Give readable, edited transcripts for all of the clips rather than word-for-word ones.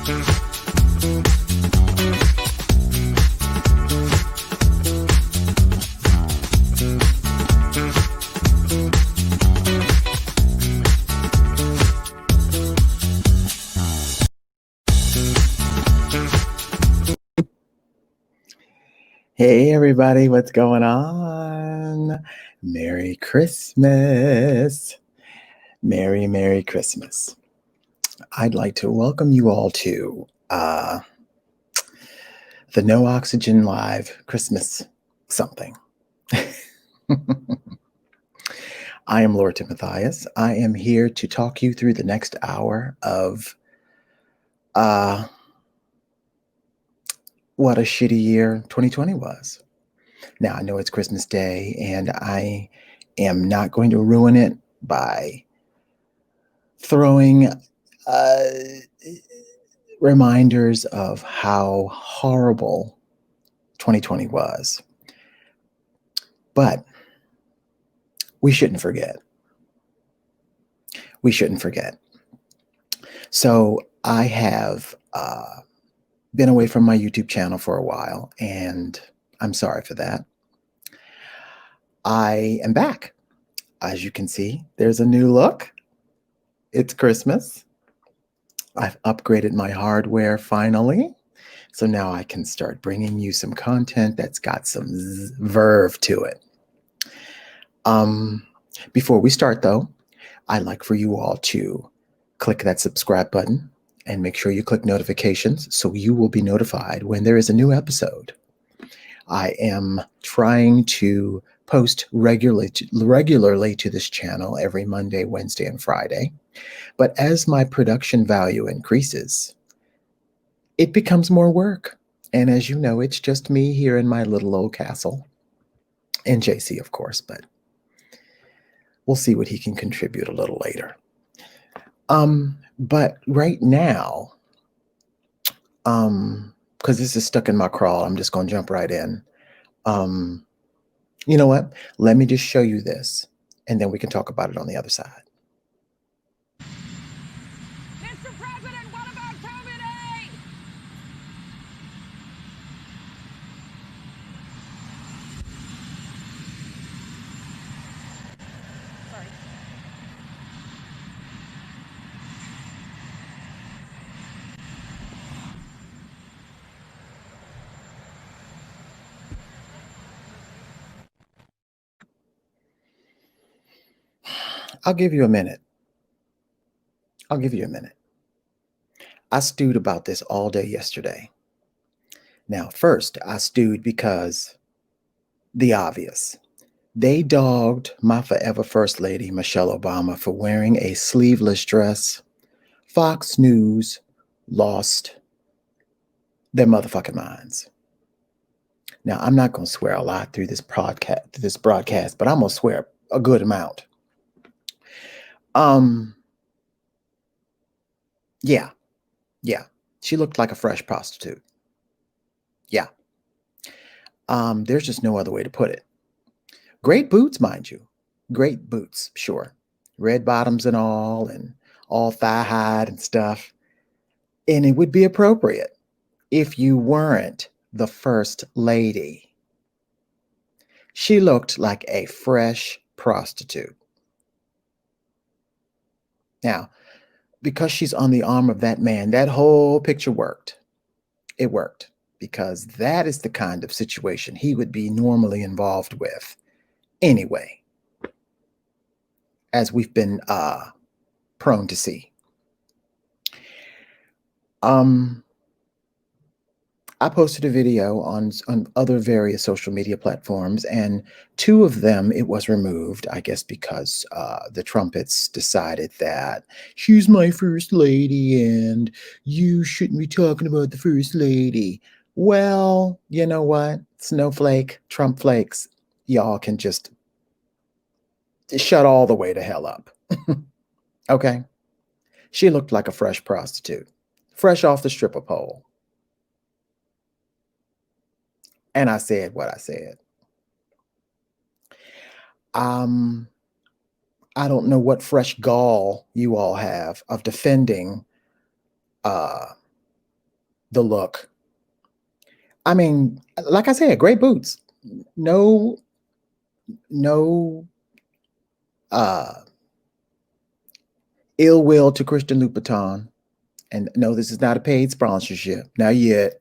Hey everybody, what's going on? Merry Christmas. Merry Christmas. I'd like to welcome you all to the No Oxygen Live Christmas something. I am Lord Timotheus. I am here to talk you through the next hour of what a shitty year 2020 was. Now, I know it's Christmas Day, and I am not going to ruin it by throwing reminders of how horrible 2020 was. But we shouldn't forget. We shouldn't forget. So I have been away from my YouTube channel for a while, and I'm sorry for that. I am back. As you can see, there's a new look. It's Christmas. I've upgraded my hardware finally. So now I can start bringing you some content that's got some verve to it. Before we start, though, I'd like for you all to click that subscribe button and make sure you click notifications so you will be notified when there is a new episode. I am trying to post regularly to this channel every Monday, Wednesday, and Friday. But as my production value increases, it becomes more work. And as you know, it's just me here in my little old castle. And JC, of course, but we'll see what he can contribute a little later. But right now, because this is stuck in my crawl, I'm just going to jump right in. You know what? Let me just show you this, and then we can talk about it on the other side. Mr. President, what about COVID aid? Sorry. I'll give you a minute. I'll give you a minute. I stewed about this all day yesterday. Now, first, I stewed because the obvious. They dogged my forever First Lady, Michelle Obama, for wearing a sleeveless dress. Fox News lost their motherfucking minds. Now, I'm not going to swear a lot through this broadcast, but I'm going to swear a good amount. Yeah. She looked like a fresh prostitute. Yeah. There's just no other way to put it. Great boots, mind you. Great boots, sure. Red bottoms and all thigh high and stuff. And it would be appropriate if you weren't the First Lady. She looked like a fresh prostitute. Now, because she's on the arm of that man, that whole picture worked. It worked because that is the kind of situation he would be normally involved with anyway, as we've been prone to see. I posted a video on other various social media platforms, and two of them, it was removed, I guess, because the trumpets decided that she's my First Lady and you shouldn't be talking about the First Lady. Well, you know what? Snowflake, Trump flakes, y'all can just shut all the way to hell up. Okay? She looked like a fresh prostitute, fresh off the stripper pole. And I said what I said. I don't know what fresh gall you all have of defending the look. I mean, like I said, great boots. No, no uh ill will to Christian Louboutin. And no, this is not a paid sponsorship. Not yet.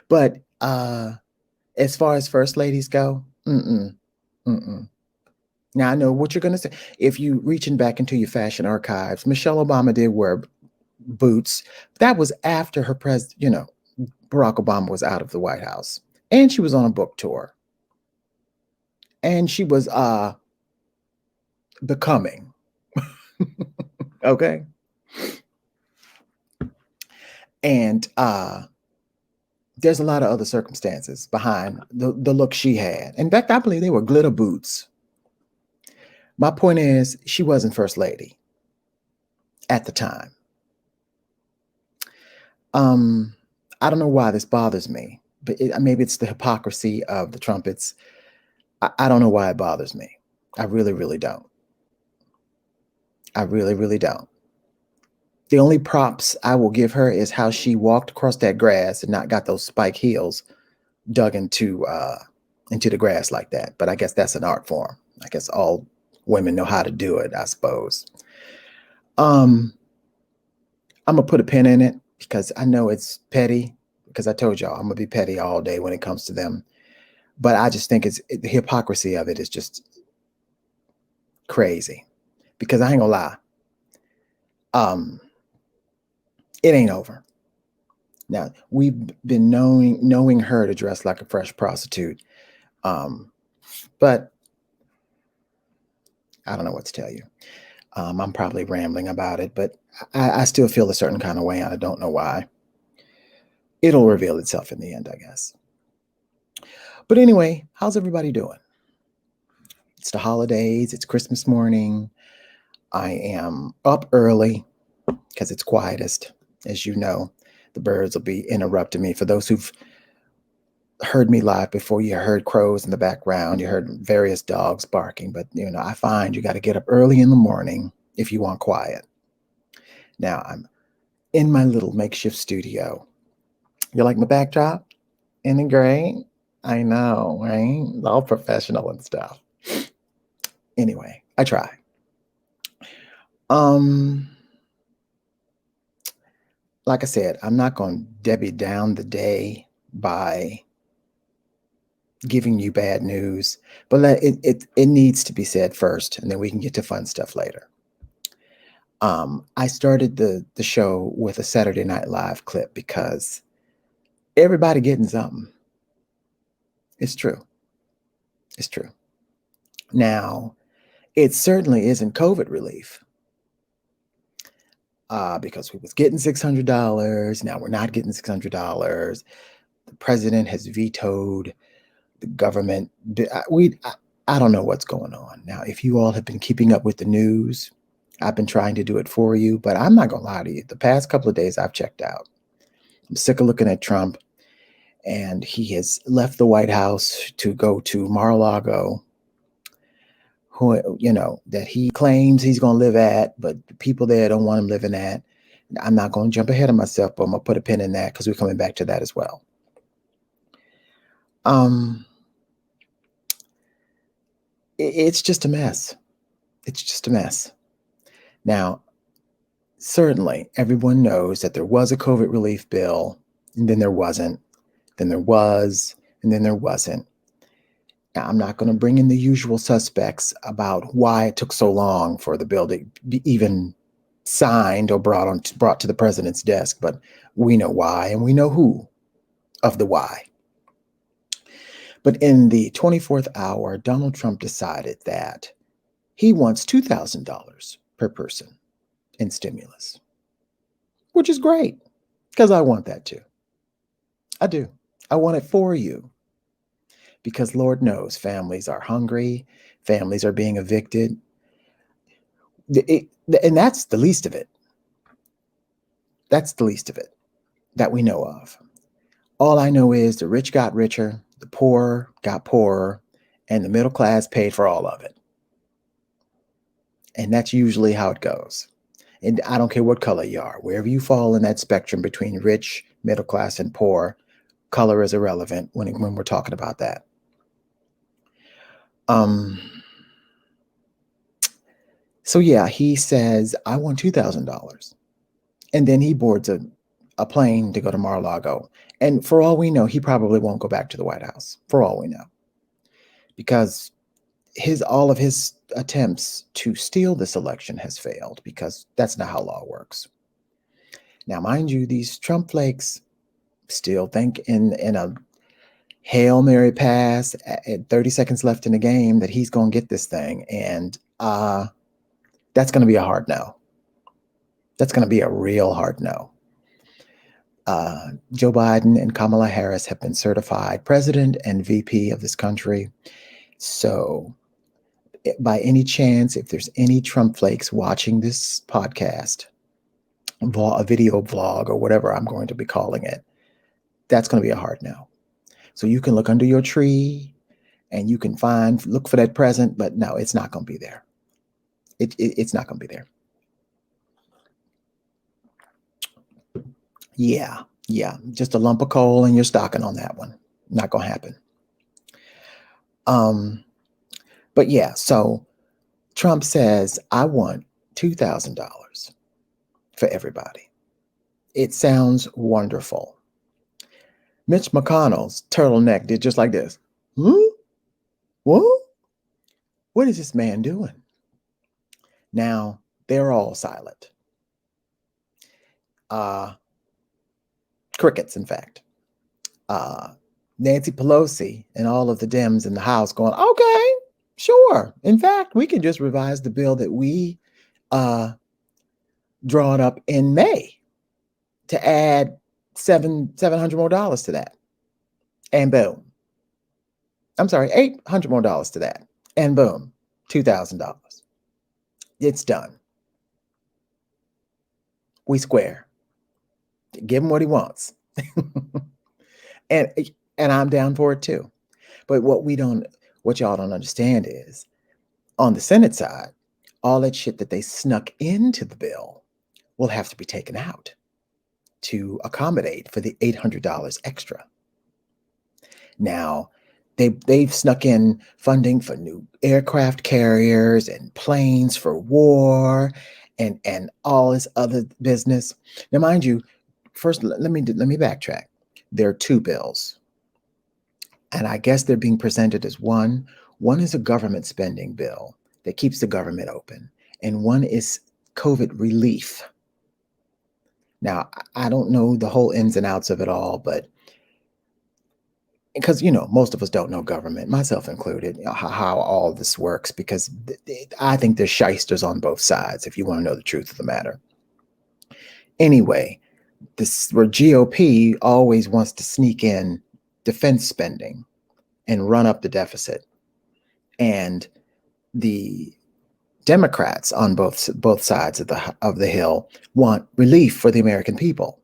But as far as first ladies go, mm-mm. Now I know what you're gonna say. If you reaching back into your fashion archives, Michelle Obama did wear boots. That was after her Barack Obama was out of the White House. And she was on a book tour. And she was becoming. Okay. And there's a lot of other circumstances behind the look she had. In fact, I believe they were glitter boots. My point is, she wasn't first lady at the time. I don't know why this bothers me, but maybe it's the hypocrisy of the trumpets. I don't know why it bothers me. I really, really don't. I really, really don't. The only props I will give her is how she walked across that grass and not got those spike heels dug into the grass like that. But I guess that's an art form. I guess all women know how to do it, I suppose. I'm gonna put a pin in it because I know it's petty, because I told y'all I'm gonna be petty all day when it comes to them. But I just think the hypocrisy of it is just crazy. Because I ain't gonna lie. It ain't over. Now, we've been knowing her to dress like a fresh prostitute. But I don't know what to tell you. I'm probably rambling about it, but I still feel a certain kind of way, and I don't know why. It'll reveal itself in the end, I guess. But anyway, how's everybody doing? It's the holidays. It's Christmas morning. I am up early because it's quietest. As you know, the birds will be interrupting me. For those who've heard me live before, you heard crows in the background, you heard various dogs barking, but I find you got to get up early in the morning if you want quiet. Now I'm in my little makeshift studio. You like my backdrop? Isn't it great? I know, right? All professional and stuff. Anyway, I try. Like I said, I'm not going to Debbie down the day by giving you bad news, but it needs to be said first, and then we can get to fun stuff later. I started the show with a Saturday Night Live clip because everybody getting something. It's true. It's true. Now, it certainly isn't COVID relief. Because we was getting $600. Now we're not getting $600. The president has vetoed the government. I don't know what's going on. Now, if you all have been keeping up with the news, I've been trying to do it for you, but I'm not going to lie to you. The past couple of days I've checked out. I'm sick of looking at Trump, and he has left the White House to go to Mar-a-Lago, that he claims he's going to live at, but the people there don't want him living at. I'm not going to jump ahead of myself, but I'm going to put a pin in that because we're coming back to that as well. It's just a mess. It's just a mess. Now, certainly everyone knows that there was a COVID relief bill, and then there wasn't, then there was, and then there wasn't. Now, I'm not going to bring in the usual suspects about why it took so long for the bill to be even signed or brought to the president's desk, but we know why, and we know who of the why. But in the 24th hour, Donald Trump decided that he wants $2,000 per person in stimulus, which is great because I want that too. I do. I want it for you because Lord knows families are hungry, families are being evicted. And that's the least of it. That's the least of it that we know of. All I know is the rich got richer, the poor got poorer, and the middle class paid for all of it. And that's usually how it goes. And I don't care what color you are, wherever you fall in that spectrum between rich, middle class, and poor, color is irrelevant when we're talking about that. So yeah, he says, I want $2,000. And then he boards a plane to go to Mar-a-Lago. And for all we know, he probably won't go back to the White House, for all we know. Because all of his attempts to steal this election has failed, because that's not how law works. Now, mind you, these Trump flakes still think in a Hail Mary pass at 30 seconds left in the game that he's going to get this thing. And that's going to be a hard no. That's going to be a real hard no. Joe Biden and Kamala Harris have been certified president and VP of this country. So by any chance, if there's any Trump flakes watching this podcast, a video vlog, or whatever I'm going to be calling it, that's going to be a hard no. So you can look under your tree and you can look for that present, but no, it's not going to be there. It's not going to be there. Yeah, just a lump of coal in your stocking on that one. Not going to happen. But yeah, so Trump says, I want $2,000 for everybody. It sounds wonderful. Mitch McConnell's turtleneck did just like this. What? What is this man doing? Now, they're all silent. Crickets, in fact. Nancy Pelosi and all of the Dems in the House going, okay, sure. In fact, we can just revise the bill that we drawn up in May to add $700 more to that. And boom. I'm sorry, $800 more to that. And boom, $2,000. It's done. We square. Give him what he wants. and I'm down for it too. But what y'all don't understand is, on the Senate side, all that shit that they snuck into the bill will have to be taken out to accommodate for the $800 extra. Now, they've snuck in funding for new aircraft carriers and planes for war and all this other business. Now, mind you, first let me backtrack. There are two bills, and I guess they're being presented as one. One is a government spending bill that keeps the government open, and one is COVID relief. Now, I don't know the whole ins and outs of it all, but because, most of us don't know government, myself included, how all this works, because I think there's shysters on both sides, if you want to know the truth of the matter. Anyway, where GOP always wants to sneak in defense spending and run up the deficit, and the Democrats on both sides of the hill want relief for the American people.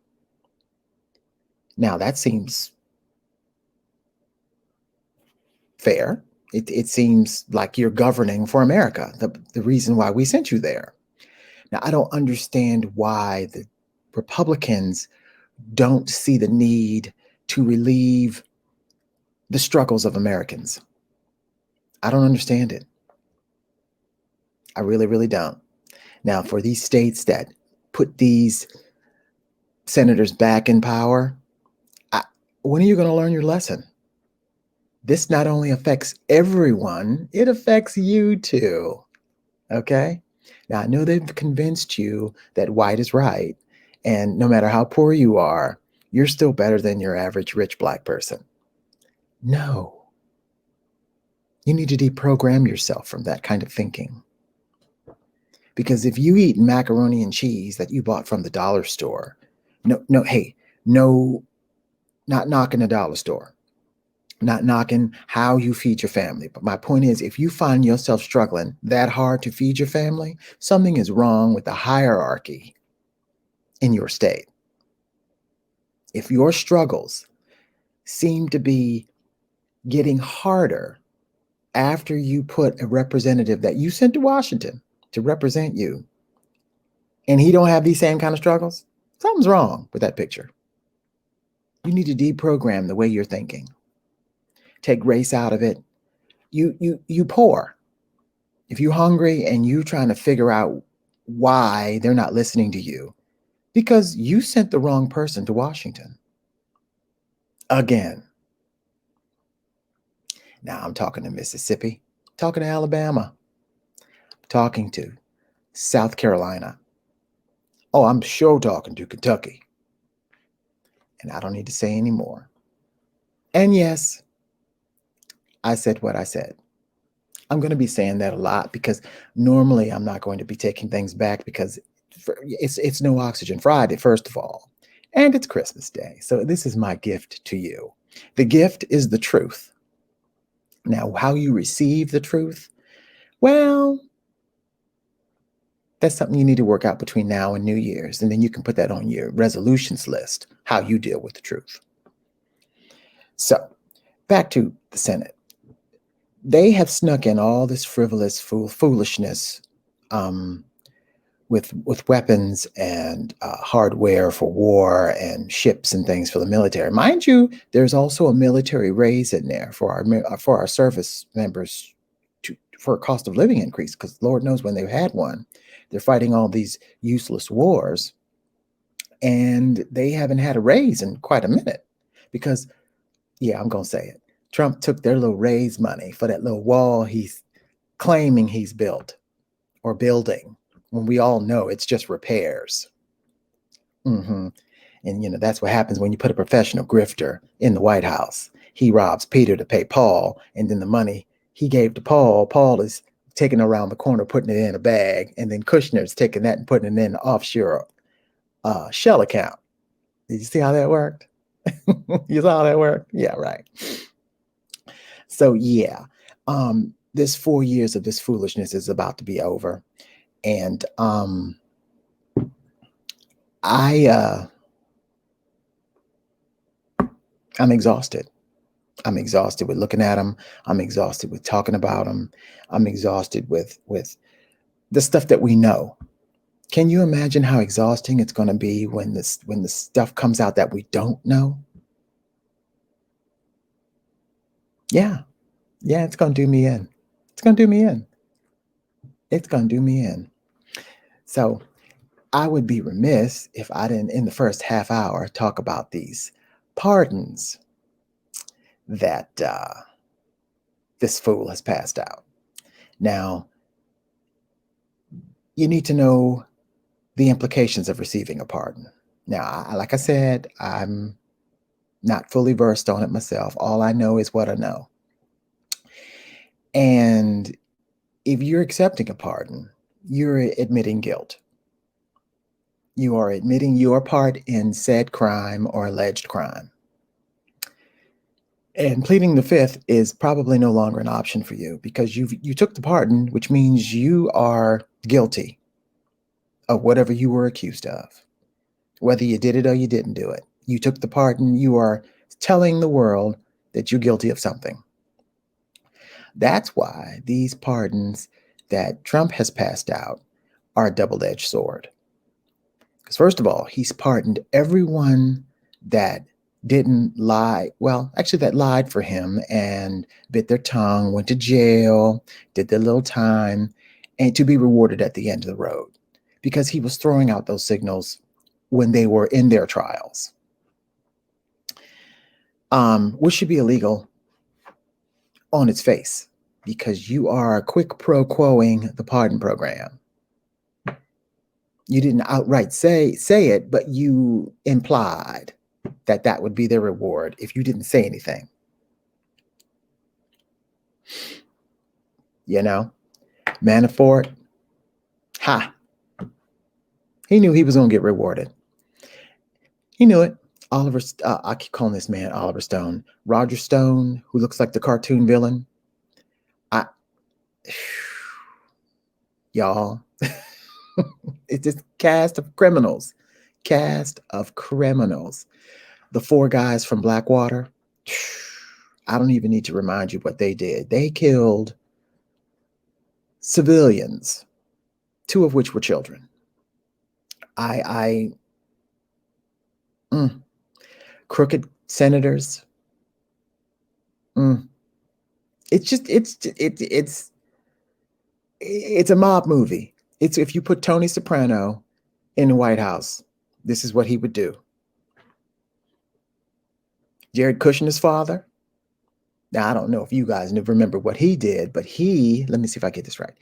Now, that seems fair. It seems like you're governing for America, the reason why we sent you there. Now, I don't understand why the Republicans don't see the need to relieve the struggles of Americans. I don't understand it. I really, really don't. Now, for these states that put these senators back in power, when are you going to learn your lesson? This not only affects everyone, it affects you too. Okay? Now, I know they've convinced you that white is right, and no matter how poor you are, you're still better than your average rich black person. No. You need to deprogram yourself from that kind of thinking. Because if you eat macaroni and cheese that you bought from the dollar store, not knocking the dollar store, not knocking how you feed your family. But my point is, if you find yourself struggling that hard to feed your family, something is wrong with the hierarchy in your state. If your struggles seem to be getting harder after you put a representative that you sent to Washington to represent you and he don't have these same kind of struggles, something's wrong with that picture. You need to deprogram the way you're thinking. Take race out of it. You poor. If you're hungry and you're trying to figure out why they're not listening to you, because you sent the wrong person to Washington. Again. Now I'm talking to Mississippi, talking to Alabama, talking to South Carolina. Oh, I'm sure talking to Kentucky. And I don't need to say any more. And yes, I said what I said. I'm going to be saying that a lot because normally I'm not going to be taking things back because it's No Oxygen Friday, first of all, and it's Christmas Day. So this is my gift to you. The gift is the truth. Now, how you receive the truth, well, that's something you need to work out between now and New Year's, and then you can put that on your resolutions list, how you deal with the truth. So, back to the Senate. They have snuck in all this frivolous foolishness with weapons and hardware for war and ships and things for the military. Mind you, there's also a military raise in there for our service members for a cost of living increase, because Lord knows when they've had one. They're fighting all these useless wars, and they haven't had a raise in quite a minute because, yeah, I'm going to say it. Trump took their little raise money for that little wall he's claiming he's built or building, when we all know it's just repairs. And, that's what happens when you put a professional grifter in the White House. He robs Peter to pay Paul, and then the money he gave to Paul is taking around the corner, putting it in a bag, and then Kushner's taking that and putting it in an offshore shell account. Did you see how that worked? You saw how that worked? Yeah, right. So, yeah, this 4 years of this foolishness is about to be over. And I'm exhausted. I'm exhausted with looking at them. I'm exhausted with talking about them. I'm exhausted with the stuff that we know. Can you imagine how exhausting it's going to be when the stuff comes out that we don't know? Yeah, it's going to do me in. It's going to do me in. It's going to do me in. So I would be remiss if I didn't, in the first half hour, talk about these pardons that this fool has passed out. Now, you need to know the implications of receiving a pardon. Now, like I said, I'm not fully versed on it myself. All I know is what I know. And if you're accepting a pardon, you're admitting guilt. You are admitting your part in said crime or alleged crime. And pleading the fifth is probably no longer an option for you because you took the pardon, which means you are guilty of whatever you were accused of. Whether you did it or you didn't do it. You took the pardon, you are telling the world that you're guilty of something. That's why these pardons that Trump has passed out are a double-edged sword. Because first of all, he's pardoned everyone that didn't lie. Well, actually, that lied for him and bit their tongue, went to jail, did their little time, and to be rewarded at the end of the road. Because he was throwing out those signals when they were in their trials. Which should be illegal on its face, because you are quid pro quoing the pardon program. You didn't outright say it, but you implied that would be their reward if you didn't say anything. Manafort, he knew he was going to get rewarded. He knew it. I keep calling this man Oliver Stone. Roger Stone, who looks like the cartoon villain. Y'all, it's this cast of criminals. The 4 guys from Blackwater. I don't even need to remind you what they did. They killed civilians, 2 of which were children. I mm, crooked senators. Mm, it's just it's a mob movie. It's if you put Tony Soprano in the White House, this is what he would do. Jared Kushner's father. Now I don't know if you guys remember what he did, but let me see if I get this right.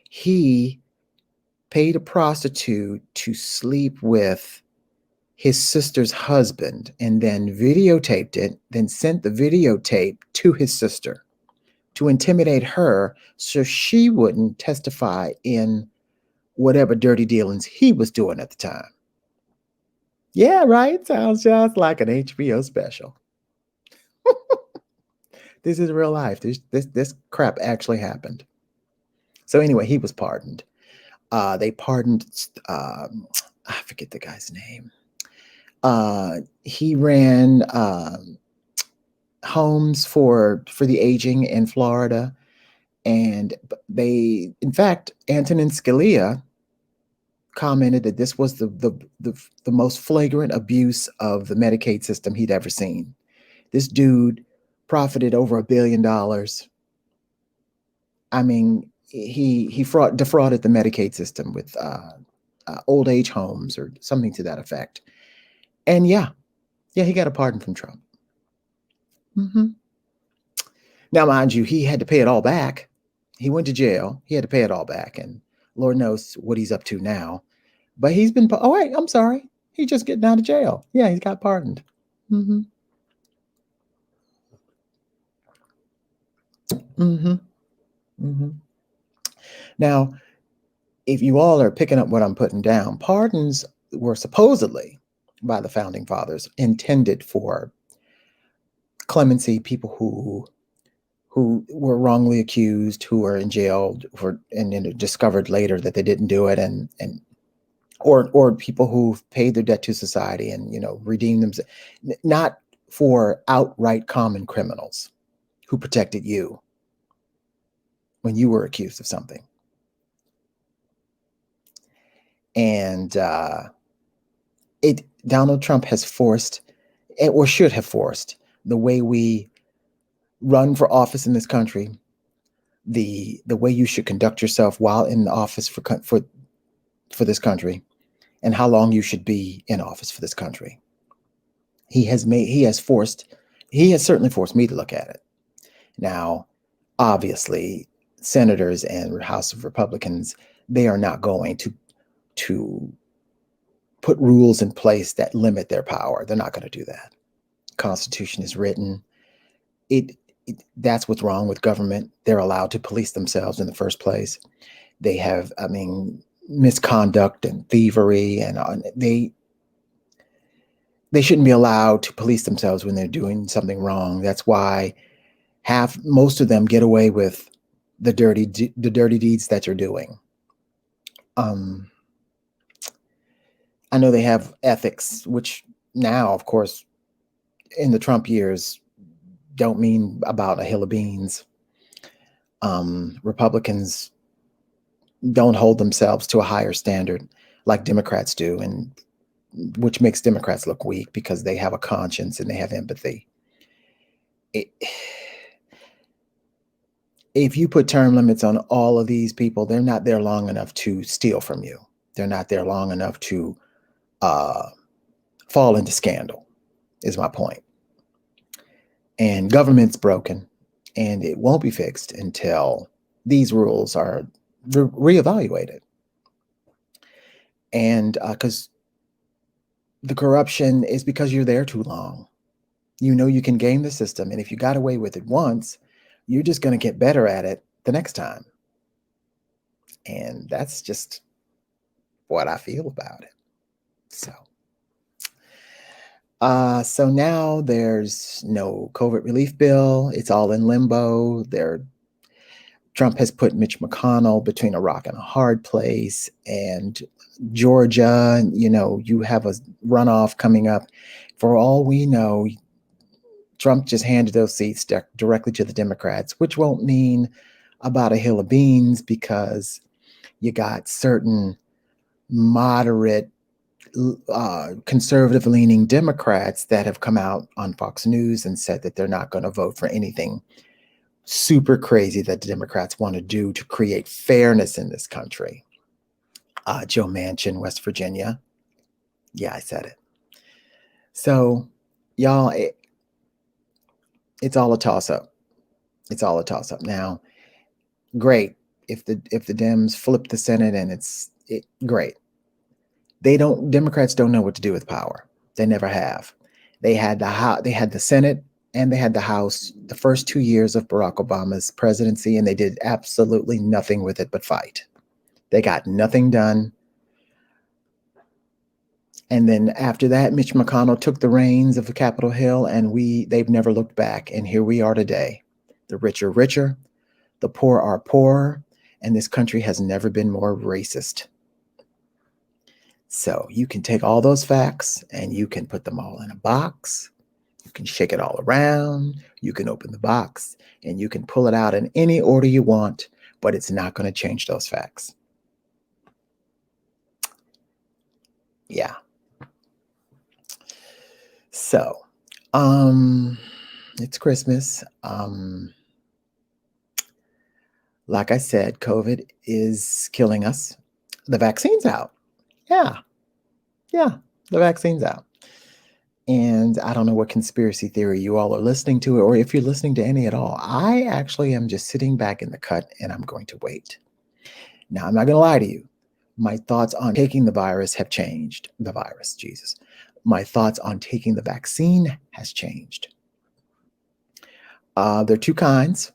He paid a prostitute to sleep with his sister's husband and then videotaped it, then sent the videotape to his sister to intimidate her so she wouldn't testify in whatever dirty dealings he was doing at the time. Yeah, right. Sounds just like an HBO special. This is real life. This crap actually happened. So anyway, he was pardoned. They pardoned. I forget the guy's name. He ran homes for the aging in Florida, and in fact, Antonin Scalia commented that this was the most flagrant abuse of the Medicaid system he'd ever seen. This dude profited over $1 billion. I mean, he defrauded the Medicaid system with old age homes or something to that effect. And yeah, he got a pardon from Trump. Mm-hmm. Now, mind you, he had to pay it all back. He went to jail. He had to pay it all back, and Lord knows what he's up to now. But he's been. Oh wait, I'm sorry. He just getting out of jail. Yeah, he's got pardoned. Mm-hmm. Mm-hmm. Mm-hmm. Now, if you all are picking up what I'm putting down, pardons were supposedly by the founding fathers intended for clemency, people who were wrongly accused, who were in jail and discovered later that they didn't do it, or people who've paid their debt to society and redeemed themselves, not for outright common criminals who protected you when you were accused of something. And Donald Trump has forced, or should have forced, the way we run for office in this country, the way you should conduct yourself while in the office for this country, and how long you should be in office for this country. He has certainly forced me to look at it. Now, obviously, senators and House of Republicans, they are not going to put rules in place that limit their power. They're not going to do that. Constitution is written. That's what's wrong with government. They're allowed to police themselves in the first place. They have, misconduct and thievery, and they shouldn't be allowed to police themselves when they're doing something wrong. That's why most of them get away with the dirty deeds that you're doing. I know they have ethics, which now, of course, in the Trump years, don't mean about a hill of beans. Republicans don't hold themselves to a higher standard like Democrats do, and which makes Democrats look weak because they have a conscience and they have empathy. If you put term limits on all of these people, they're not there long enough to steal from you. They're not there long enough to fall into scandal, is my point. And government's broken, and it won't be fixed until these rules are reevaluated. And because the corruption is because you're there too long. You can game the system, and if you got away with it once, you're just going to get better at it the next time. And that's just what I feel about it. So now there's no COVID relief bill. It's all in limbo. Trump has put Mitch McConnell between a rock and a hard place, and Georgia, you have a runoff coming up. For all we know, Trump just handed those seats directly to the Democrats, which won't mean about a hill of beans because you got certain moderate conservative-leaning Democrats that have come out on Fox News and said that they're not going to vote for anything super crazy that the Democrats want to do to create fairness in this country. Joe Manchin, West Virginia. Yeah, I said it. So, y'all, it's all a toss-up. It's all a toss-up. Now, great if the Dems flip the Senate and great. Democrats don't know what to do with power. They never have. They had the Senate and they had the House the first 2 years of Barack Obama's presidency, and they did absolutely nothing with it but fight. They got nothing done. And then after that, Mitch McConnell took the reins of Capitol Hill, and they've never looked back. And here we are today. The rich are richer, the poor are poorer, and this country has never been more racist. So you can take all those facts and you can put them all in a box. You can shake it all around. You can open the box and you can pull it out in any order you want, but it's not going to change those facts. Yeah. So, it's Christmas. Like I said, COVID is killing us. The vaccine's out. Yeah, the vaccine's out. And I don't know what conspiracy theory you all are listening to, or if you're listening to any at all. I actually am just sitting back in the cut and I'm going to wait. Now, I'm not going to lie to you. My thoughts on taking the virus have changed. The virus, Jesus. My thoughts on taking the vaccine has changed. There are two kinds.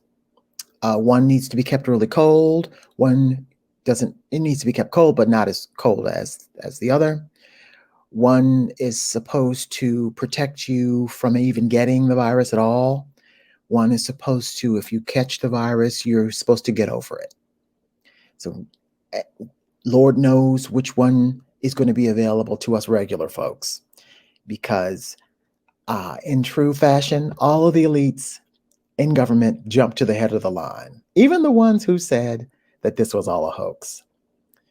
One needs to be kept really cold. One doesn't. It needs to be kept cold, but not as cold as the other. One is supposed to protect you from even getting the virus at all. One is supposed to, if you catch the virus, you're supposed to get over it. So Lord knows which one is going to be available to us regular folks, because in true fashion, all of the elites in government jumped to the head of the line, even the ones who said that this was all a hoax.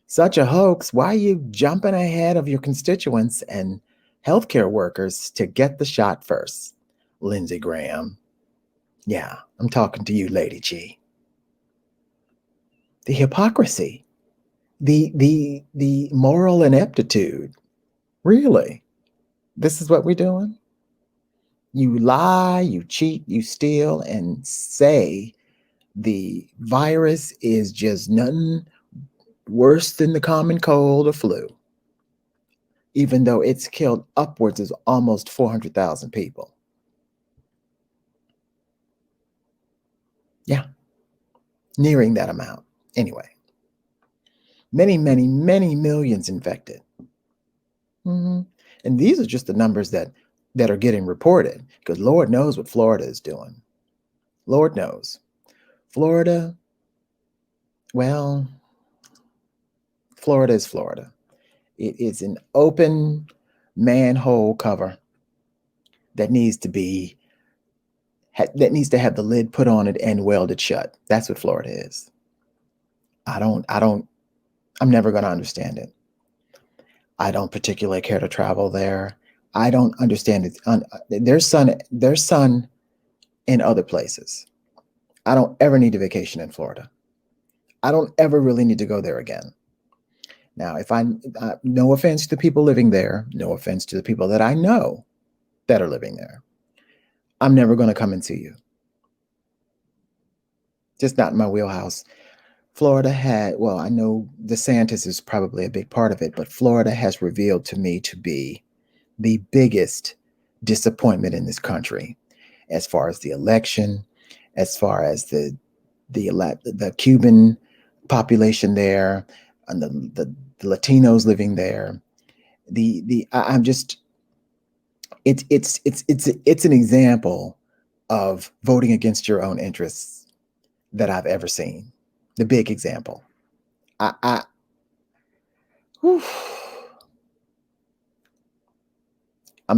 Such a hoax. Why are you jumping ahead of your constituents and healthcare workers to get the shot first? Lindsey Graham. Yeah, I'm talking to you, Lady G. The hypocrisy, the moral ineptitude. Really? This is what we're doing? You lie, you cheat, you steal, and say the virus is just nothing worse than the common cold or flu, even though it's killed upwards of almost 400,000 people. Yeah, nearing that amount. Anyway, many, many, many millions infected. And these are just the numbers that are getting reported, because Lord knows what Florida is doing. Lord knows. Florida, well, Florida is Florida. It is an open manhole cover that needs to have the lid put on it and welded shut. That's what Florida is. I'm never going to understand it. I don't particularly care to travel there. I don't understand it. There's sun in other places. I don't ever need a vacation in Florida. I don't ever really need to go there again. Now, no offense to the people living there, no offense to the people that I know that are living there, I'm never going to come and see you. Just not in my wheelhouse. Florida I know DeSantis is probably a big part of it, but Florida has revealed to me to be the biggest disappointment in this country, as far as the election, as far as the Cuban population there, and the Latinos living there. It's an example of voting against your own interests that I've ever seen. The big example. I'm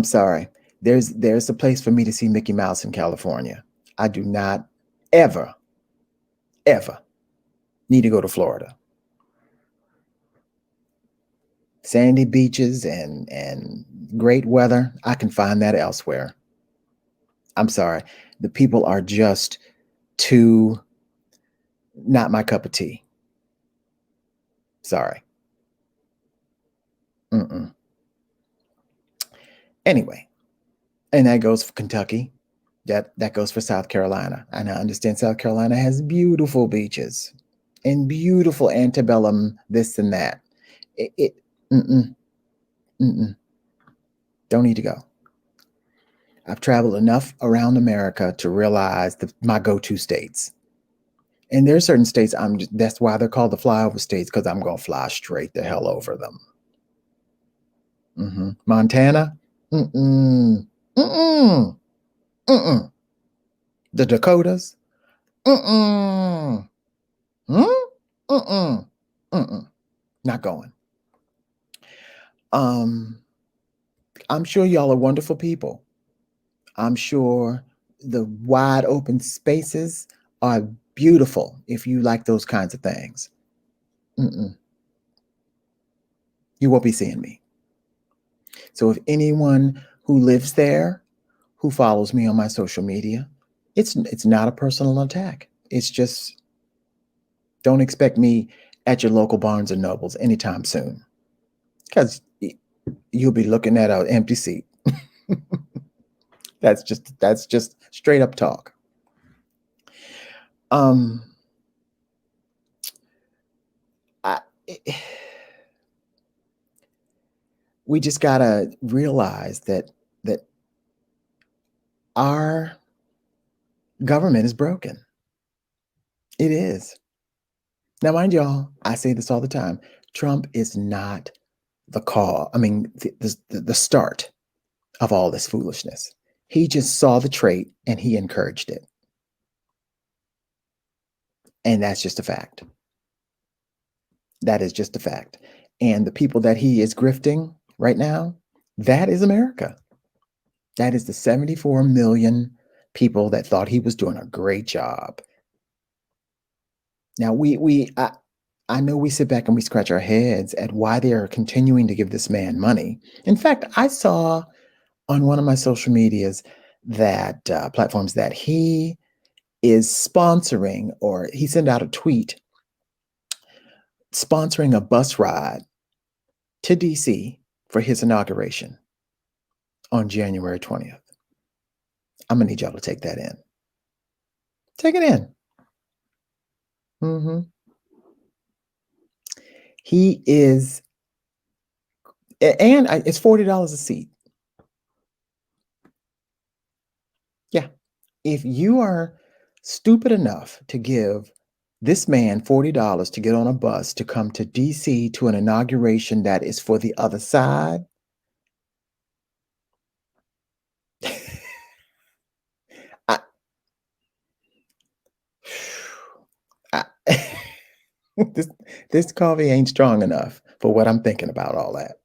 sorry. There's a place for me to see Mickey Mouse in California. I do not ever need to go to Florida. sandy beaches and great weather, I can find that elsewhere. I'm sorry. The people are just too not my cup of tea. Sorry. Mm-mm. Anyway, and that goes for Kentucky. That goes for South Carolina. And I understand South Carolina has beautiful beaches and beautiful antebellum this and that. It mm-mm, mm-mm. Don't need to go. I've traveled enough around America to realize my go-to states. And there are certain states that's why they're called the flyover states, because I'm gonna fly straight the hell over them. Montana, mm-mm, mm-mm, mm-mm. The Dakotas, mm-mm, mm-mm, mm-mm. Not going. Um, I'm sure y'all are wonderful people. I'm sure the wide open spaces are beautiful if you like those kinds of things. Mm-mm. You won't be seeing me. So if anyone who lives there, who follows me on my social media, it's not a personal attack. It's just don't expect me at your local Barnes and Nobles anytime soon, because you'll be looking at an empty seat. That's just straight up talk. Um, I, we just gotta realize that our government is broken. It is. Now, mind y'all, I say this all the time. Trump is not the call. I mean, the start of all this foolishness. He just saw the trait and he encouraged it. And that's just a fact. That is just a fact. And the people that he is grifting right now, that is America. That is the 74 million people that thought he was doing a great job. Now I know we sit back and we scratch our heads at why they are continuing to give this man money. In fact, I saw on one of my social medias that platforms that he is sponsoring, or he sent out a tweet sponsoring a bus ride to DC for his inauguration on January 20th. I'm gonna need y'all to take that in. Take it in. Hmm. He is, and it's $40 a seat. Yeah. If you are stupid enough to give this man $40 to get on a bus to come to DC to an inauguration that is for the other side, I, I this this coffee ain't strong enough for what I'm thinking about all that.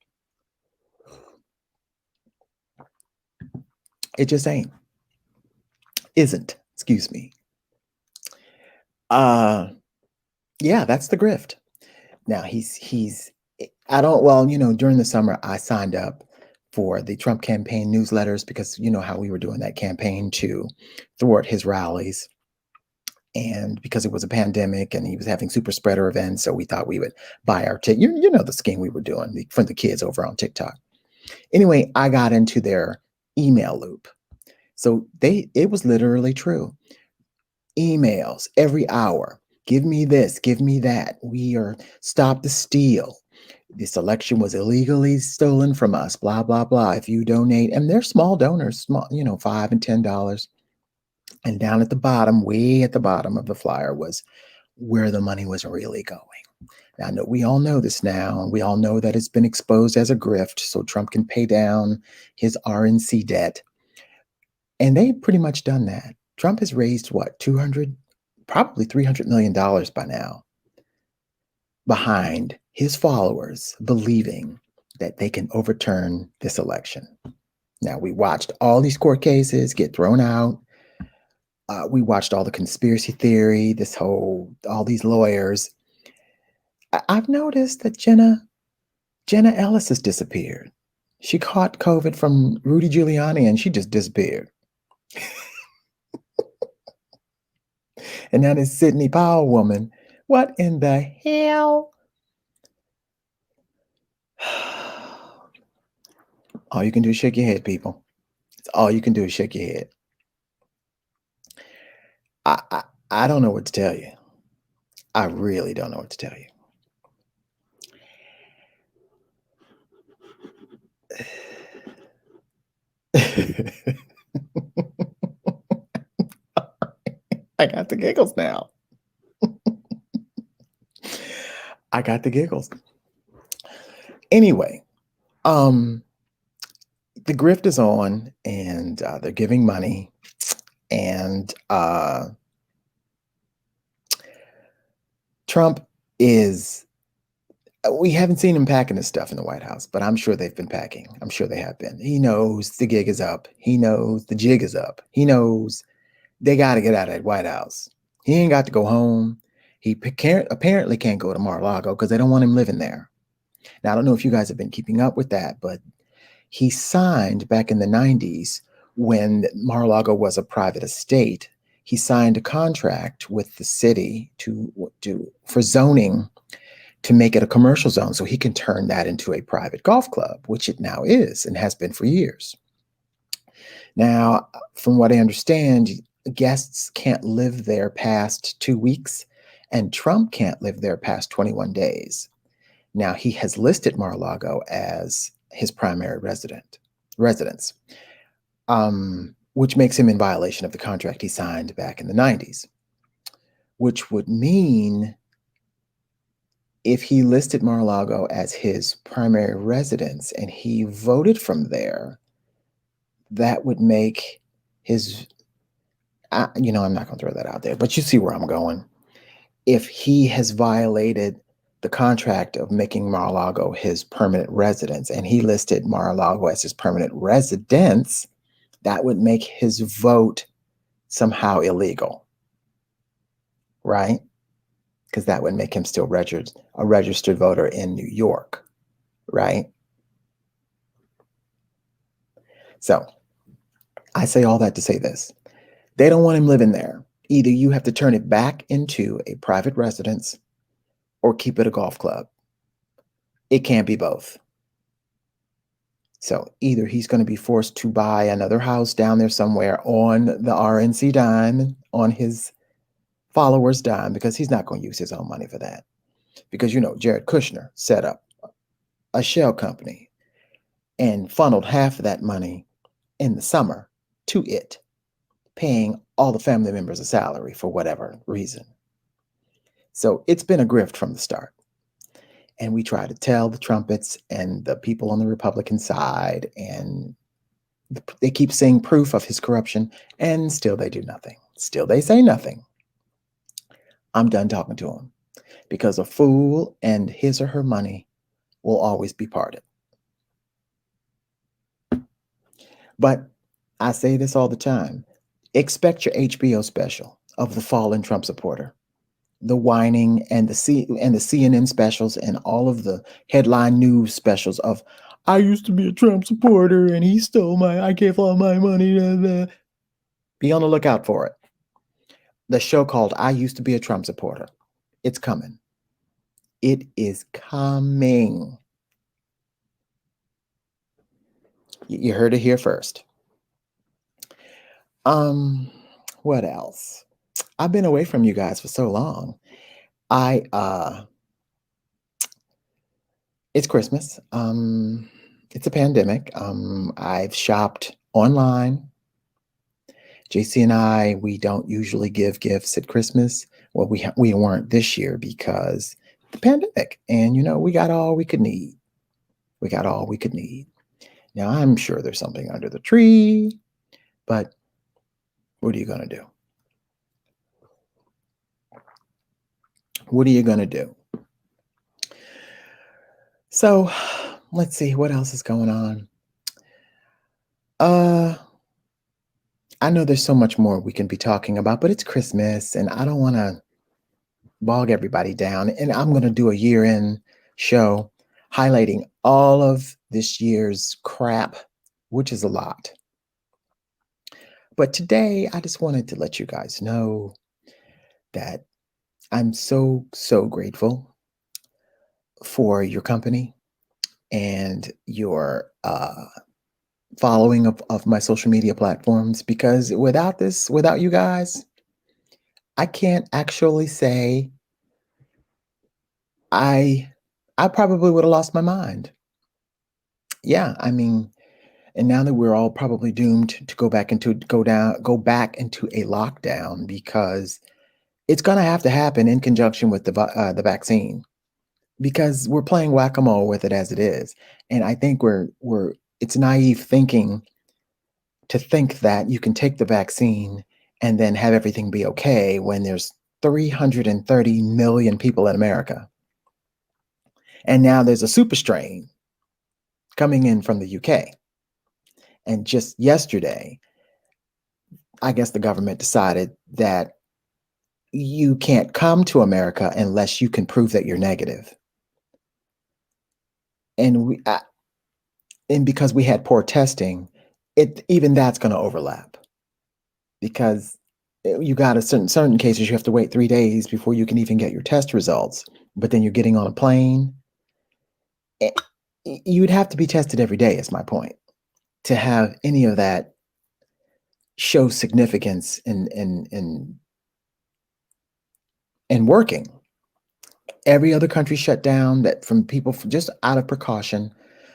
It just ain't. Isn't. Excuse me. Uh yeah, that's the grift. Now he's I don't well, during the summer I signed up for the Trump campaign newsletters because you know how we were doing that campaign to thwart his rallies. And because it was a pandemic and he was having super spreader events, so we thought we would buy our ticket. You know the scheme we were doing for the kids over on TikTok. Anyway, I got into their email loop. So it was literally true. Emails every hour. Give me this, give me that. We are stop the steal. This election was illegally stolen from us, blah, blah, blah. If you donate, and they're small donors, small, $5 and $10. And down at the bottom, way at the bottom of the flyer was where the money was really going. Now, I know we all know this now, and we all know that it's been exposed as a grift, so Trump can pay down his RNC debt. And they've pretty much done that. Trump has raised what, 200, probably $300 million by now behind his followers believing that they can overturn this election. Now, we watched all these court cases get thrown out. We watched all the conspiracy theory, all these lawyers. I've noticed that, Jenna, Jenna Ellis has disappeared. She caught COVID from Rudy Giuliani and she just disappeared. And now this Sidney Powell woman. What in the hell? All you can do is shake your head, people. It's all you can do is shake your head. I don't know what to tell you. I really don't know what to tell you. I got the giggles now. I got the giggles. Anyway, the grift is on, and they're giving money, and Trump is. We haven't seen him packing his stuff in the White House, but I'm sure they've been packing. I'm sure they have been. He knows the gig is up. He knows the jig is up. He knows they got to get out of that White House. He ain't got to go home. He apparently can't go to Mar-a-Lago because they don't want him living there. Now, I don't know if you guys have been keeping up with that, but he signed back in the 90s when Mar-a-Lago was a private estate. He signed a contract with the city for zoning to make it a commercial zone so he can turn that into a private golf club, which it now is and has been for years. Now, from what I understand, guests can't live there past 2 weeks, and Trump can't live there past 21 days. Now, he has listed Mar-a-Lago as his primary residence, which makes him in violation of the contract he signed back in the 90s, which would mean if he listed Mar-a-Lago as his primary residence and he voted from there, that would make his, I'm not going to throw that out there, but you see where I'm going. If he has violated the contract of making Mar-a-Lago his permanent residence and he listed Mar-a-Lago as his permanent residence, that would make his vote somehow illegal, right? Because that would make him still a registered voter in New York, right? So I say all that to say this. They don't want him living there. Either you have to turn it back into a private residence or keep it a golf club. It can't be both. So either he's going to be forced to buy another house down there somewhere on the RNC dime, on his followers' dime, because he's not going to use his own money for that. Because, Jared Kushner set up a shell company and funneled half of that money in the summer to it, paying all the family members a salary for whatever reason. So it's been a grift from the start. And we try to tell the trumpets and the people on the Republican side, and they keep saying proof of his corruption, and still they do nothing. Still they say nothing. I'm done talking to him, because a fool and his or her money will always be parted. But I say this all the time. Expect your HBO special of the fallen Trump supporter. The whining and the CNN specials and all of the headline news specials of, I used to be a Trump supporter and he stole I gave all my money. Be on the lookout for it. The show called I Used to Be a Trump Supporter. It's coming. It is coming. You heard it here first. What else? I've been away from you guys for so long. It's Christmas. It's a pandemic. I've shopped online. JC and I, we don't usually give gifts at Christmas. Well, we weren't this year because the pandemic, and we got all we could need. We got all we could need. Now, I'm sure there's something under the tree, but what are you going to do? What are you going to do? So let's see what else is going on. I know there's so much more we can be talking about, but it's Christmas and I don't want to bog everybody down. And I'm going to do a year-end show highlighting all of this year's crap, which is a lot. But today, I just wanted to let you guys know that I'm so, so grateful for your company and your following of my social media platforms, because without you guys, I can't actually say I I probably would have lost my mind. Yeah, I mean, and now that we're all probably doomed to go back into a lockdown because it's going to have to happen in conjunction with the vaccine, because we're playing whack-a-mole with it as it is. And I think we're it's naive thinking to think that you can take the vaccine and then have everything be okay when there's 330 million people in America. And now there's a super strain coming in from the UK. And just yesterday, I guess the government decided that you can't come to America unless you can prove that you're negative. And and because we had poor testing, even that's going to overlap, because you got certain cases you have to wait 3 days before you can even get your test results. But then you're getting on a plane. eh, You'd have to be tested every day, is my point, to have any of that show significance in working. Every other country shut down that from people just out of precaution.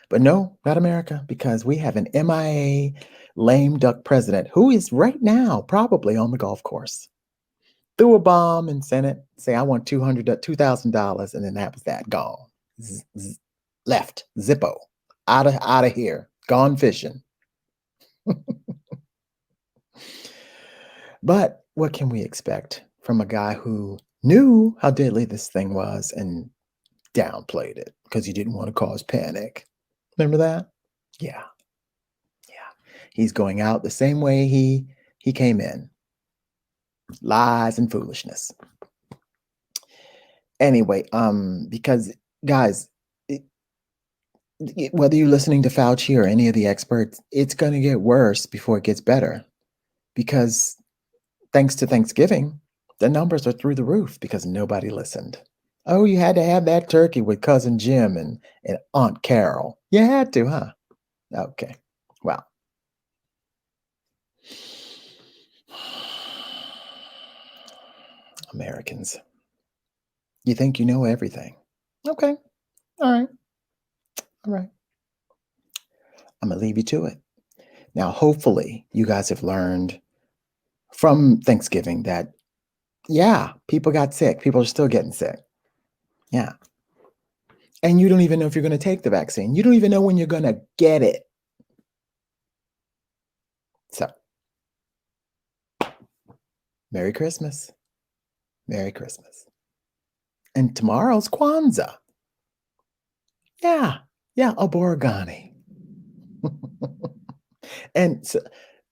But no, not America, because we have an MIA lame duck president who is right now probably on the golf course. Threw a bomb in Senate, say I want $2,000, and then that was that, gone. Left, zippo, out of here, gone fishing. But what can we expect from a guy who knew how deadly this thing was and downplayed it because he didn't want to cause panic? Remember that? Yeah, yeah. He's going out the same way he came in. Lies and foolishness. Anyway, because guys, whether you're listening to Fauci or any of the experts, it's going to get worse before it gets better. Because thanks to Thanksgiving, the numbers are through the roof because nobody listened. Oh, you had to have that turkey with cousin Jim and Aunt Carol. You had to, huh? Okay. Well, Americans, you think you know everything. Okay. All right. All right. I'm going to leave you to it. Now, hopefully, you guys have learned from Thanksgiving that, yeah, people got sick. People are still getting sick. Yeah. And you don't even know if you're going to take the vaccine. You don't even know when you're going to get it. So, Merry Christmas. Merry Christmas. And tomorrow's Kwanzaa. Yeah. Yeah. Oborigani. And so,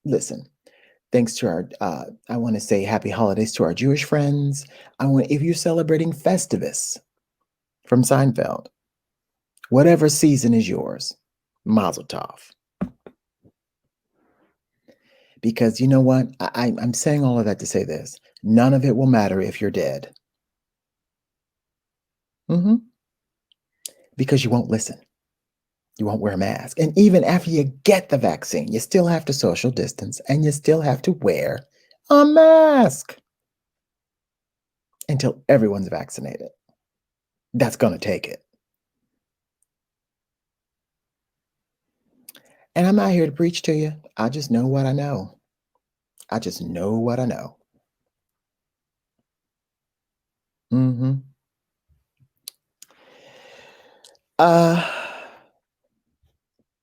listen, thanks to our, I want to say happy holidays to our Jewish friends. If you're celebrating Festivus from Seinfeld, whatever season is yours, Mazel Tov. Because you know what? I'm saying all of that to say this. None of it will matter if you're dead. Because you won't listen. You won't wear a mask. And even after you get the vaccine, you still have to social distance and you still have to wear a mask until everyone's vaccinated. That's going to take it. And I'm not here to preach to you. I just know what I know. I just know what I know.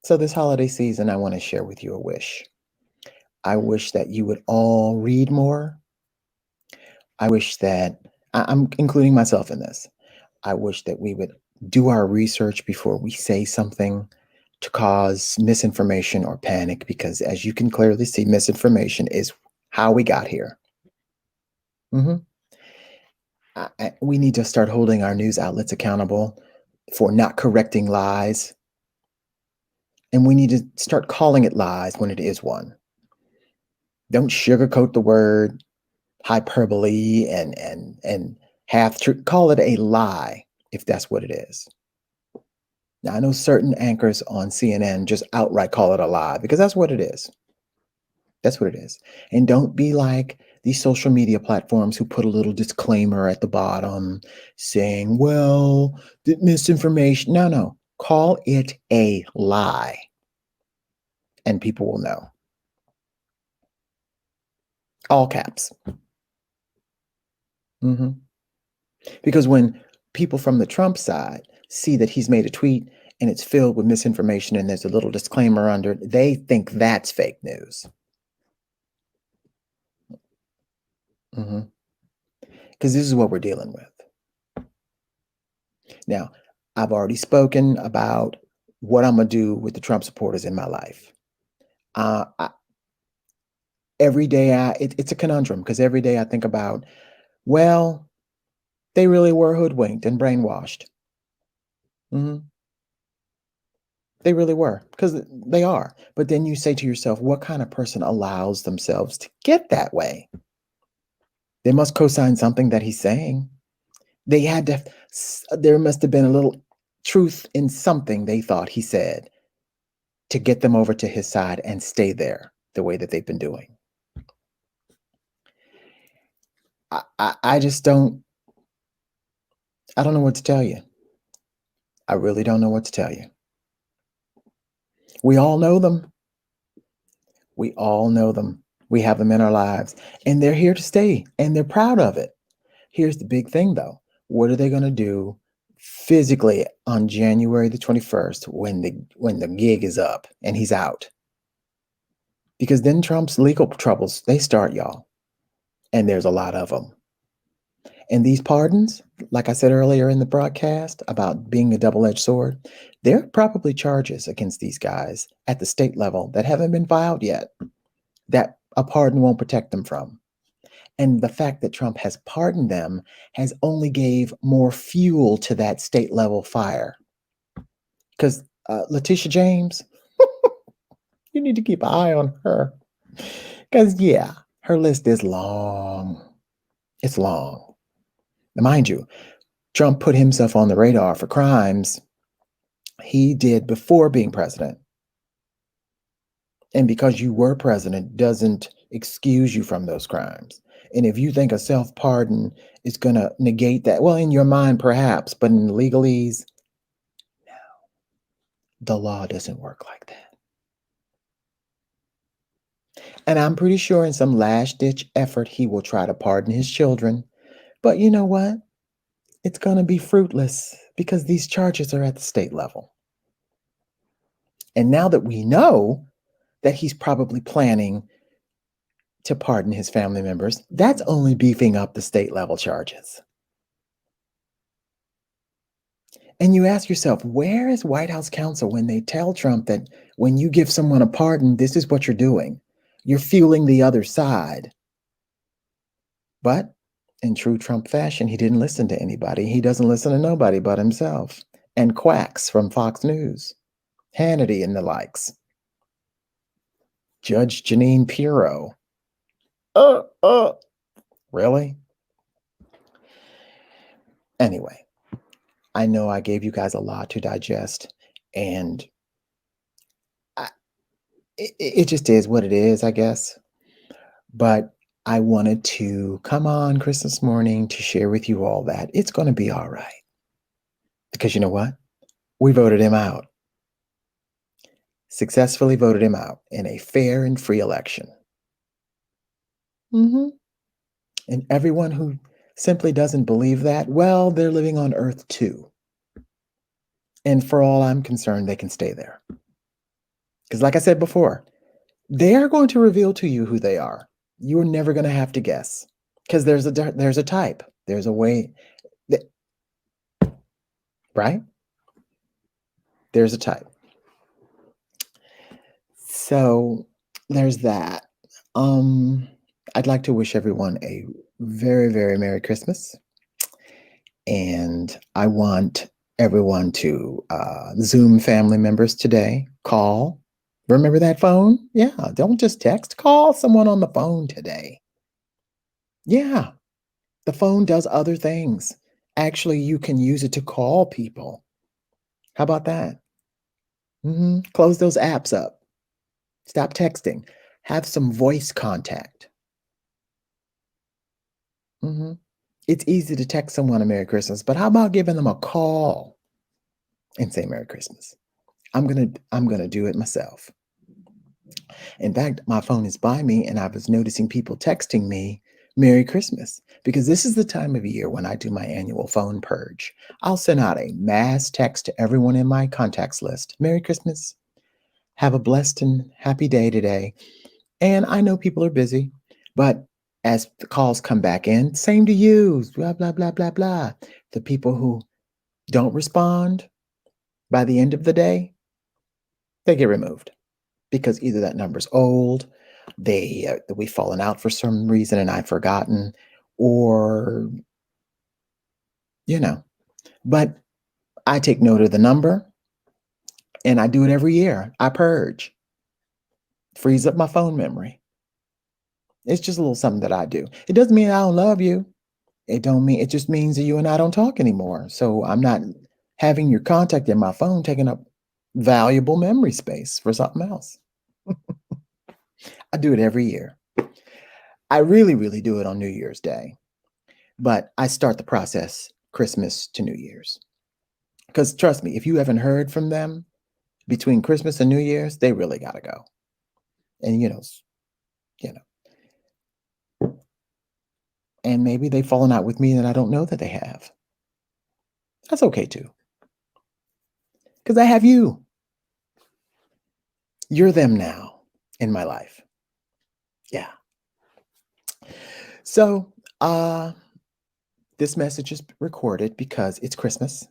So this holiday season, I want to share with you a wish. I wish that you would all read more. I wish that, I'm including myself in this. I wish that we would do our research before we say something to cause misinformation or panic, because as you can clearly see, misinformation is how we got here. We need to start holding our news outlets accountable for not correcting lies. And we need to start calling it lies when it is one. Don't sugarcoat the word, hyperbole and half truth. Call it a lie if that's what it is. Now I know certain anchors on CNN just outright call it a lie because that's what it is. That's what it is. And don't be like these social media platforms who put a little disclaimer at the bottom saying, well, the misinformation. No, no. Call it a lie and people will know. All caps. Mhm. Because when people from the Trump side see that he's made a tweet and it's filled with misinformation and there's a little disclaimer under it, they think that's fake news. Because this is what we're dealing with. Now, I've already spoken about what I'm going to do with the Trump supporters in my life. Every day, it's a conundrum because every day I think about, well, they really were hoodwinked and brainwashed. They really were, because they are. But then you say to yourself, what kind of person allows themselves to get that way? They must co-sign something that he's saying. They had to, there must have been a little truth in something they thought he said to get them over to his side and stay there the way that they've been doing. I just don't, I don't know what to tell you. I really don't know what to tell you. We all know them. We all know them. We have them in our lives and they're here to stay and they're proud of it. Here's the big thing though. What are they going to do physically on January the 21st when the gig is up and he's out? Because then Trump's legal troubles, they start, y'all. And there's a lot of them. And these pardons, like I said earlier in the broadcast about being a double-edged sword, there are probably charges against these guys at the state level that haven't been filed yet that a pardon won't protect them from. And the fact that Trump has pardoned them has only gave more fuel to that state level fire. Because Letitia James, you need to keep an eye on her. Because, yeah, her list is long. It's long. Now, mind you, Trump put himself on the radar for crimes he did before being president. And because you were president doesn't excuse you from those crimes. And if you think a self-pardon is going to negate that, well, in your mind, perhaps, but in legalese, no, the law doesn't work like that. And I'm pretty sure in some last-ditch effort, he will try to pardon his children. But you know what? It's going to be fruitless because these charges are at the state level. And now that we know that he's probably planning to pardon his family members, that's only beefing up the state level charges. And you ask yourself, where is White House counsel when they tell Trump that when you give someone a pardon, this is what you're doing? You're fueling the other side. But in true Trump fashion, he didn't listen to anybody. He doesn't listen to nobody but himself and quacks from Fox News, Hannity and the likes. Judge Jeanine Pirro. Really? Anyway, I know I gave you guys a lot to digest, and it just is what it is, I guess. But I wanted to come on Christmas morning to share with you all that it's going to be all right. Because you know what? We voted him out. Successfully voted him out in a fair and free election. And everyone who simply doesn't believe that, well, they're living on Earth too. And for all I'm concerned, they can stay there. Because like I said before, they are going to reveal to you who they are. You're never going to have to guess. Because there's a type. There's a way. Right? There's a type. So there's that. I'd like to wish everyone a very, very Merry Christmas. And I want everyone to Zoom family members today. Call. Remember that phone? Yeah, don't just text. Call someone on the phone today. Yeah, the phone does other things. Actually, you can use it to call people. How about that? Close those apps up. Stop texting. Have some voice contact. It's easy to text someone a Merry Christmas, but how about giving them a call and say Merry Christmas? I'm gonna do it myself. In fact, my phone is by me, and I was noticing people texting me Merry Christmas because this is the time of year when I do my annual phone purge. I'll send out a mass text to everyone in my contacts list. Merry Christmas. Have a blessed and happy day today. And I know people are busy, but as the calls come back in, same to you, blah, blah, blah, blah, blah. The people who don't respond by the end of the day, they get removed because either that number's old, we've fallen out for some reason and I've forgotten, or, you know, but I take note of the number and I do it every year. I purge, frees up my phone memory. It's just a little something that I do. It doesn't mean I don't love you. It just means that you and I don't talk anymore. So I'm not having your contact in my phone taking up valuable memory space for something else. I do it every year. I really, really do it on New Year's Day. But I start the process Christmas to New Year's. Because trust me, if you haven't heard from them between Christmas and New Year's, they really got to go. And you know, and maybe they've fallen out with me and I don't know that they have. That's okay too. Because I have you. You're them now in my life. Yeah. So, this message is recorded because it's Christmas.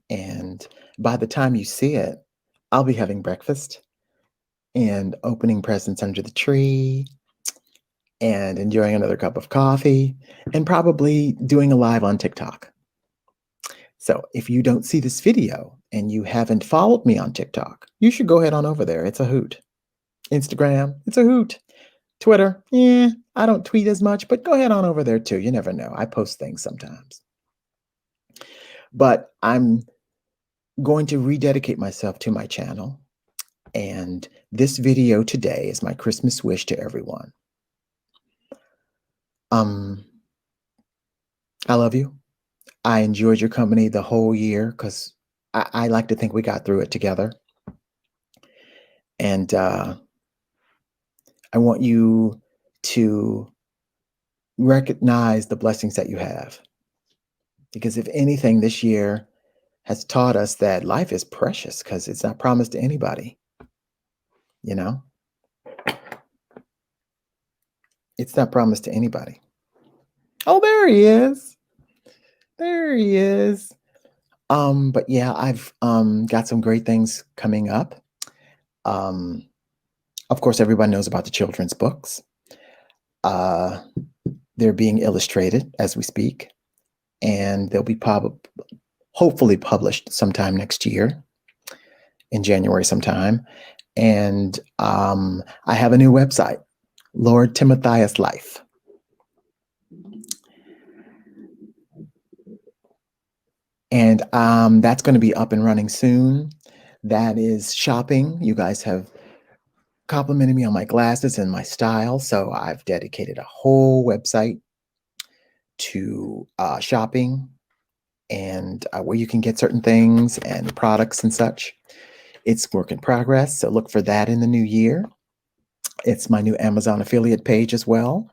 And by the time you see it, I'll be having breakfast and opening presents under the tree and enjoying another cup of coffee and probably doing a live on TikTok. So if you don't see this video and you haven't followed me on TikTok, you should go ahead on over there. It's a hoot. Instagram, it's a hoot. Twitter, I don't tweet as much, but go ahead on over there too. You never know. I post things sometimes. But I'm going to rededicate myself to my channel. And this video today is my Christmas wish to everyone. I love you. I enjoyed your company the whole year because I like to think we got through it together. And I want you to recognize the blessings that you have. Because if anything, this year has taught us that life is precious because it's not promised to anybody. You know? It's not promised to anybody. Oh, there he is. There he is. But yeah, I've got some great things coming up. Of course, everybody knows about the children's books. They're being illustrated as we speak, and they'll be hopefully published sometime next year, in January sometime. And I have a new website, Lord Timotheus Life. And that's going to be up and running soon. That is shopping. You guys have complimented me on my glasses and my style, so I've dedicated a whole website to shopping and where you can get certain things and products and such. It's work in progress, so look for that in the new year. It's my new Amazon affiliate page as well.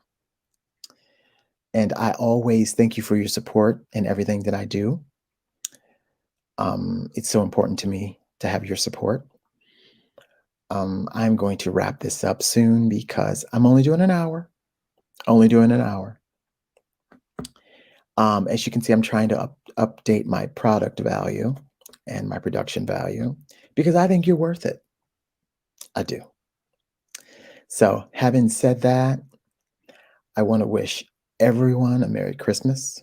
And I always thank you for your support in everything that I do. It's so important to me to have your support. I'm going to wrap this up soon because I'm only doing an hour. Only doing an hour. As you can see, I'm trying to update my product value and my production value because I think you're worth it. I do. So having said that, I want to wish everyone a Merry Christmas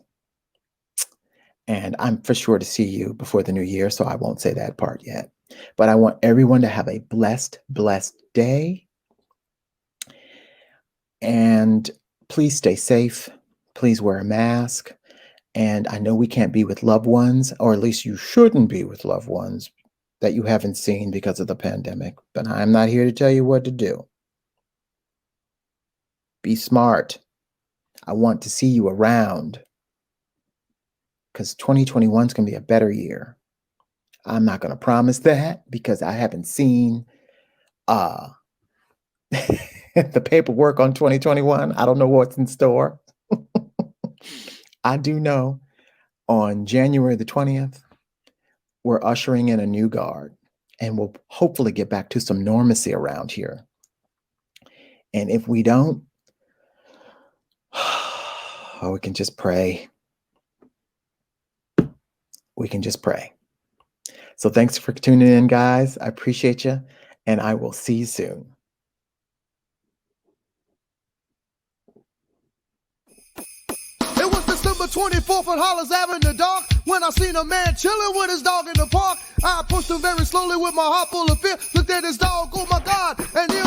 And I'm for sure to see you before the new year, so I won't say that part yet. But I want everyone to have a blessed, blessed day. And please stay safe. Please wear a mask. And I know we can't be with loved ones, or at least you shouldn't be with loved ones that you haven't seen because of the pandemic. But I'm not here to tell you what to do. Be smart. I want to see you around, because 2021 is going to be a better year. I'm not going to promise that because I haven't seen the paperwork on 2021. I don't know what's in store. I do know on January the 20th, we're ushering in a new guard, and we'll hopefully get back to some normalcy around here. And if we don't, we can just pray. We can just pray. So thanks for tuning in, guys. I appreciate you, and I will see you soon. It was December 24th on Hollis Avenue, dark, when I seen a man chilling with his dog in the park. I approached him very slowly with my heart full of fear. Looked at his dog, oh my God, and he